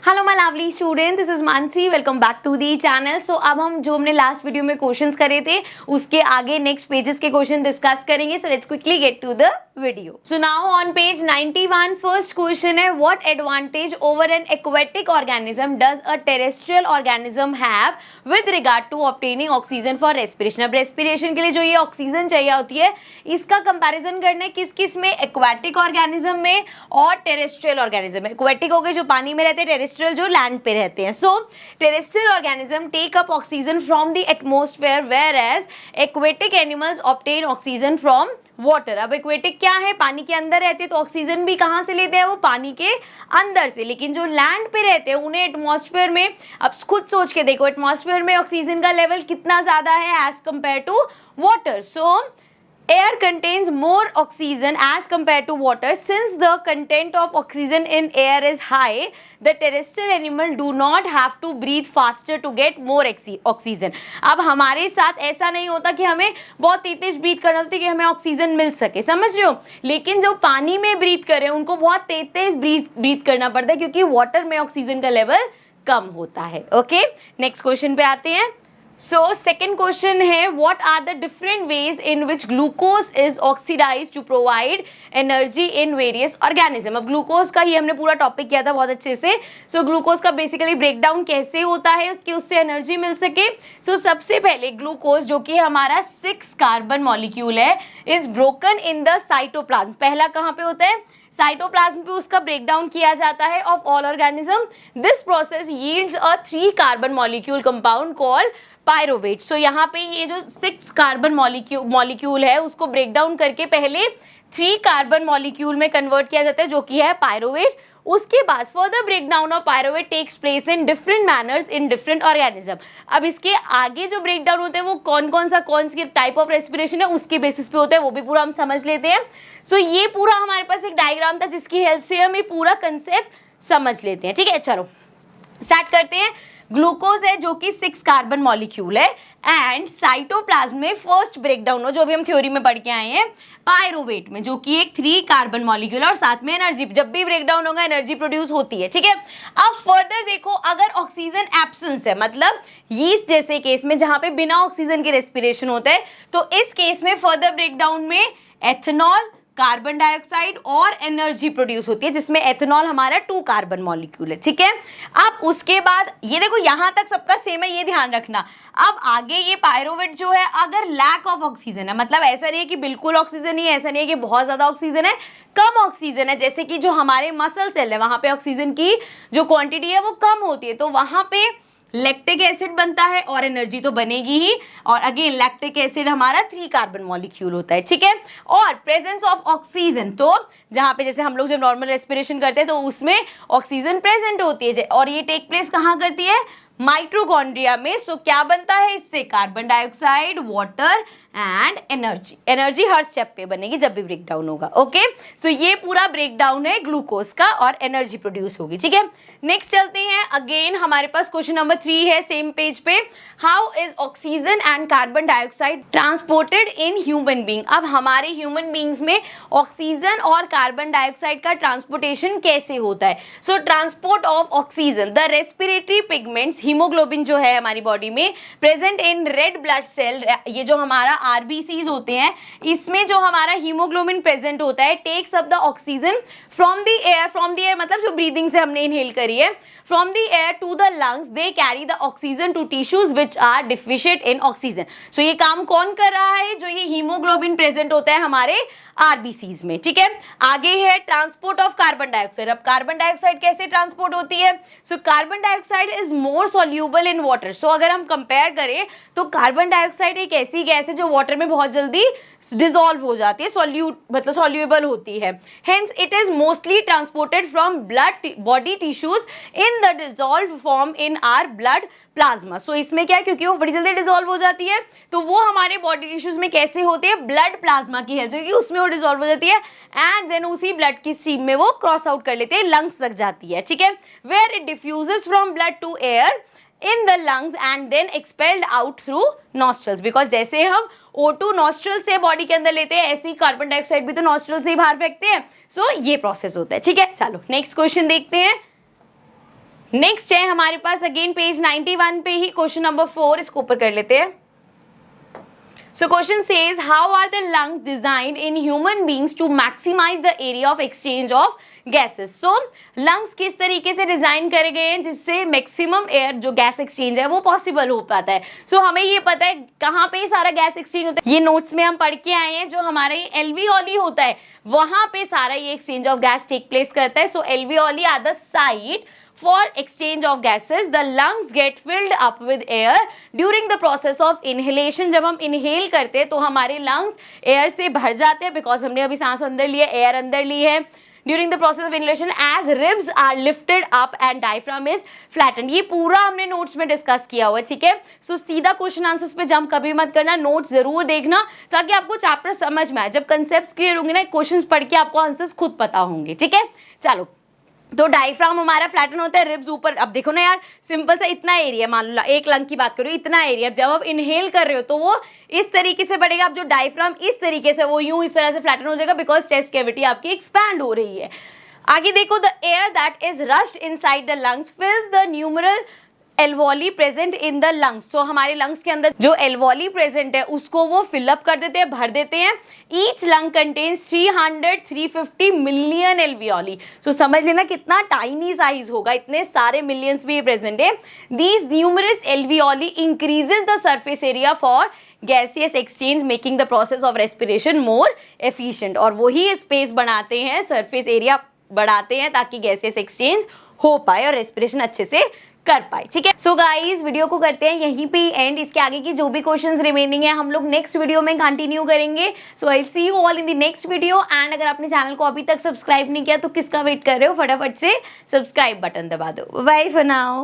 Hello my lovely student, this is Mansi. Welcome back to the channel. So अब हम जो हमने लास्ट वीडियो में क्वेश्चंस करे थे उसके आगे नेक्स्ट पेजेस के क्वेश्चन डिस्कस करेंगे। So let's quickly get to the video. So now on page 91 first question है, what advantage over an aquatic organism does a terrestrial organism have with regard to obtaining oxygen for respiration. अब respiration के लिए जो ये oxygen चाहिए होती है, इसका कंपैरिजन करना है किस किस में, एक्वेटिक ऑर्गेनिज्म में और टेरेस्ट्रियल ऑर्गेनिज्म में। एक्वेटिक हो गए जो पानी में रहते हैं, टेरेस्ट्रियल जो लैंड पे रहते हैं। So terrestrial organism take up oxygen from the atmosphere whereas aquatic animals obtain oxygen from water. अब एक्वेटिक क्या है, पानी के अंदर रहते हैं, तो ऑक्सीजन भी कहां से लेते हैं, वो पानी के अंदर से। लेकिन जो लैंड पे रहते हैं उन्हें एटमॉस्फेयर में, अब खुद सोच के देखो, एटमॉस्फेयर में ऑक्सीजन का लेवल कितना ज्यादा है as compared to water. So air contains more oxygen as compared to water. Since the content of oxygen in air is high, the terrestrial animal do not have to breathe faster to get more oxygen. अब हमारे साथ ऐसा नहीं होता कि हमें बहुत तेज breathe करना होता है कि हमें ऑक्सीजन मिल सके, समझ रहे हो। लेकिन जो पानी में ब्रीथ करें उनको बहुत तेज ब्रीथ करना पड़ता है क्योंकि वाटर में ऑक्सीजन का लेवल कम होता है। ओके, नेक्स्ट क्वेश्चन पे आते हैं। So second question है, what are the different ways in which glucose is oxidized to provide energy in various organism। अब ग्लूकोज का ही हमने पूरा टॉपिक किया था बहुत अच्छे से। सो ग्लूकोज का बेसिकली ब्रेकडाउन कैसे होता है कि उससे एनर्जी मिल सके। सो सबसे पहले ग्लूकोज जो कि हमारा 6 कार्बन मॉलिक्यूल है, is broken in the cytoplasm. पहला कहाँ पे होता है, साइटोप्लाज्म पे उसका ब्रेकडाउन किया जाता है of all organism. This process yields a 3 carbon molecule compound called pyruvate. So यहाँ पे ये जो 6 कार्बन मॉलिक्यूल है उसको ब्रेक डाउन करके पहले 3 कार्बन मॉलिक्यूल में कन्वर्ट किया जाता है जो कि है पायरोवेट। उसके बाद further break down of pyruvate takes place in different manners in different organism. अब इसके आगे जो ब्रेक डाउन होते हैं वो कौन सी टाइप ऑफ रेस्पिरेशन है उसके बेसिस पे होता है, वो भी पूरा हम समझ लेते हैं। सो ये पूरा हमारे पास एक डायग्राम था जिसकी हेल्प से हम ये पूरा कंसेप्ट समझ लेते हैं। ठीक है, चलो स्टार्ट करते हैं। ग्लूकोज है जो कि 6 कार्बन मॉलिक्यूल है एंड साइटोप्लाज्म में फर्स्ट ब्रेकडाउन हो जो भी हम थ्योरी में पढ़ के आए हैं पायरोवेट में, जो कि एक 3 कार्बन मॉलिक्यूल और साथ में एनर्जी, जब भी ब्रेकडाउन होगा एनर्जी प्रोड्यूस होती है। ठीक है, अब फर्दर देखो, अगर ऑक्सीजन एब्सेंस है, मतलब यीस्ट जैसे केस में जहां पे बिना ऑक्सीजन के रेस्पिरेशन होता है, तो इस केस में फर्दर ब्रेकडाउन में एथेनॉल, कार्बन डाइऑक्साइड और एनर्जी प्रोड्यूस होती है, जिसमें एथेनॉल हमारा 2 कार्बन मॉलिक्यूल है। ठीक है, अब उसके बाद ये देखो यहां तक सबका सेम है, ये ध्यान रखना। अब आगे ये पायरोवेट जो है, अगर लैक ऑफ ऑक्सीजन है, मतलब ऐसा नहीं है कि बिल्कुल ऑक्सीजन ही है, ऐसा नहीं है कि बहुत ज्यादा ऑक्सीजन है, कम ऑक्सीजन है, जैसे कि जो हमारे मसल सेल है वहां पे ऑक्सीजन की जो क्वांटिटी है वो कम होती है, तो वहां पे लैक्टिक एसिड बनता है और एनर्जी तो बनेगी ही। और अगेन लैक्टिक एसिड हमारा 3 कार्बन मॉलिक्यूल होता है। ठीक है, और प्रेजेंस ऑफ ऑक्सीजन, तो जहां पे जैसे हम लोग जब नॉर्मल रेस्पिरेशन करते हैं तो उसमें ऑक्सीजन प्रेजेंट होती है और ये टेक प्लेस कहां करती है, माइटोकॉन्ड्रिया में। सो क्या बनता है इससे, carbon dioxide, water and energy. Energy her step पे बनेगी जब भी ब्रेकडाउन होगा। ओके, सो ये पूरा ब्रेकडाउन है ग्लूकोज का और एनर्जी प्रोड्यूस होगी। ठीक है, नेक्स्ट चलते हैं। अगेन हमारे पास क्वेश्चन नंबर 3 है सेम पेज पे, how is oxygen and carbon dioxide transported in human being. अब हमारे ह्यूमन बीइंग्स में ऑक्सीजन और कार्बन डाइऑक्साइड का ट्रांसपोर्टेशन कैसे होता है। So transport of oxygen, the respiratory pigments, haemoglobin जो है हमारी बॉडी में present in red blood cell, ये जो हमारा आरबीसीज होते हैं, इसमें जो हमारा हीमोग्लोबिन प्रेजेंट होता है, takes up the oxygen from the air, मतलब जो ब्रीदिंग से हमने इनहेल करी है, from the air to the lungs, they carry the oxygen to tissues which are deficient in oxygen। so ये काम कौन कर रहा है, जो ये हीमोग्लोबिन प्रेजेंट होता है हमारे आरबीसीज में। ठीक है, आगे है ट्रांसपोर्ट ऑफ कार्बन डाइऑक्साइड। अब कार्बन डाइऑक्साइड कैसे ट्रांसपोर्ट होती है, so carbon dioxide is more soluble in water. So अगर हम कंपेयर करें तो कार्बन डाइऑक्साइड एक ऐसी गैस है जो वाटर में बहुत जल्दी डिसॉल्व हो जाती है, मतलब सॉल्यूबल होती है। Hence it is mostly transported from blood body tissues in the dissolved form in our blood plasma. So इसमें क्या है, क्योंकि वो बड़ी जल्दी डिसॉल्व हो जाती है, तो वो हमारे बॉडी टिश्यूज में कैसे होते हैं, ब्लड प्लाज्मा की हेल्प से, क्योंकि उसमें वो डिसॉल्व हो जाती है एंड देन उसी ब्लड की स्ट्रीम में वो क्रॉस आउट कर लेते हैं, लंग्स तक जाती है। ठीक है, where it diffuses from blood to air in the lungs and then expelled out through nostrils, because जैसे हम O2 नॉस्ट्रल से बॉडी के अंदर लेते हैं, ऐसे ही कार्बन डाइऑक्साइड भी तो नॉस्ट्रल से ही बाहर फेंकते हैं। सो ये प्रोसेस होता है। ठीक है, चलो नेक्स्ट क्वेश्चन देखते हैं। नेक्स्ट है हमारे पास अगेन पेज 91 पे ही क्वेश्चन नंबर 4, इसको ऊपर कर लेते हैं. So question says, how are the lungs designed in human beings to maximize the area of exchange of gases? So lungs किस तरीके से डिजाइन करे गए हैं जिससे मैक्सिमम एयर जो गैस एक्सचेंज है वो पॉसिबल हो पाता है. सो हमें ये पता है कहाँ पे सारा गैस एक्सचेंज होता है, ये नोट्स में हम पढ़ के आए हैं. जो हमारे एल्वियोली होता है वहां पे सारा ये exchange of gas take place करता है. So alveoli are the site for exchange of gases. The lungs get filled up with air during the process of inhalation. जब हम inhale करते हैं तो हमारे lungs air से भर जाते हैं because हमने अभी सांस अंदर लिया, air अंदर ली है. During the process of inhalation, as ribs are lifted up and diaphragm is flattened. ये पूरा हमने नोट्स में डिस्कस किया हुआ है, ठीक है. सो सीधा क्वेश्चन आंसर्स पे जंप कभी मत करना, नोट्स जरूर देखना ताकि आपको चैप्टर समझ में आए. जब कंसेप्ट्स क्लियर होंगे ना, क्वेश्चंस पढ़ के आपको आंसर्स खुद पता होंगे, ठीक है. चलो, तो डायफ्राम हमारा फ्लैटन होता है, रिब्स ऊपर. अब देखो ना यार, सिंपल सा इतना एरिया, मान लो एक लंग की बात करो, इतना एरिया. जब आप इनहेल कर रहे हो तो वो इस तरीके से बढ़ेगा. अब जो डायफ्राम इस तरीके से वो यूं इस तरह से फ्लैटन हो जाएगा बिकॉज चेस्ट कैविटी आपकी एक्सपैंड हो रही है. आगे देखो, the air that is rushed inside the lungs फिल्स the numeral alveoli present in the lungs. तो हमारे लंग्स के अंदर जो एल्वोली प्रेजेंट है उसको वो फिलअप कर देते हैं, भर देते हैं. Each lung contains 300-350 million alveoli. So समझ लेना कितना टाइनी साइज होगा, इतने सारे मिलियंस भी प्रेजेंट है. These numerous alveoli increases the surface area for gaseous exchange making the process of respiration more efficient. और वही स्पेस बनाते हैं, सरफेस एरिया बढ़ाते हैं ताकि गैसियस एक्सचेंज हो पाए और रेस्पिरेशन अच्छे से कर पाए, ठीक है. सो गाइस, वीडियो को करते हैं यहीं पे एंड. इसके आगे की जो भी क्वेश्चंस रिमेनिंग है हम लोग नेक्स्ट वीडियो में कंटिन्यू करेंगे. So I will see you all in the next video. And अगर आपने चैनल को अभी तक सब्सक्राइब नहीं किया तो किसका वेट कर रहे हो, फटाफट से सब्सक्राइब बटन दबा दो. Bye for now.